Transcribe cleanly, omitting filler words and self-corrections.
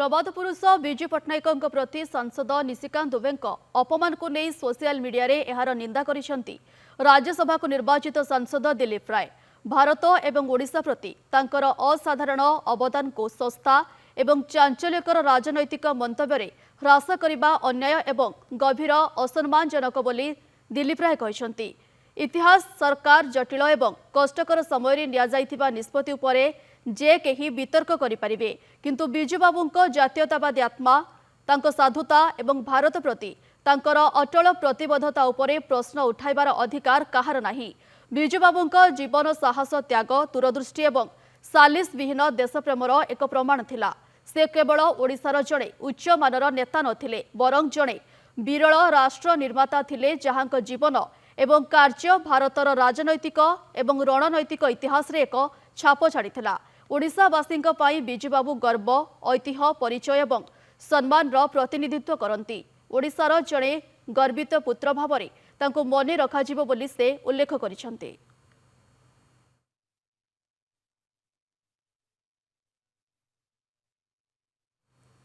प्रबाद पुरुष विजु पट्टनायक प्रति सांसद निशिकांत दुबे अपमान को नहीं सोशल मीडिया रे एहार निंदा करिसेंती। राज्यसभा को निर्वाचित सांसद दिलीप राय भारत एवं ओडिशा प्रति तांकर असाधारण अवदान को सस्ता एवं चांचल्यकर राजनैतिक मंतव्य ह्रास करने अन्याय एवं गभीर असम्मानजनक बोली दिलीप राय कहते। इतिहास सरकार जटिल एवं कष्टकर समय नियाजाइथिबा निष्पत्ति उपरे जे केही वितर्क करिपारिबे, किंतु बिजु बाबूंको जातीयतावादी आत्मा तांको साधुता एवं भारत प्रति तांकर अटल प्रतिबद्धता उपरे प्रश्न उठाइबार अधिकार काहार नाही। बिजु बाबूंको जीवन साहस त्याग दूरदृष्टि एवं सालिस विहीन देशप्रेमर एक प्रमाण थिला। से केवल ओडिशार जड़े उच्च मानर नेता नथिले, बरं जड़े विरल राष्ट्र निर्माता थिले जहांक जीवन एवं कार्य भारतर राजनैतिक एवं रणनैतिक इतिहास रे एक छाप छाड़िथिला। ओडिशावासींक पई बिजुबाबू गर्व, ऐतिह्य, परिचय एवं सम्मान प्रतिनिधित्व करती। ओडिशार जड़े गर्वित पुत्र भाव तांको मने रखाजिबो बोली से उल्लेख करिसेंती।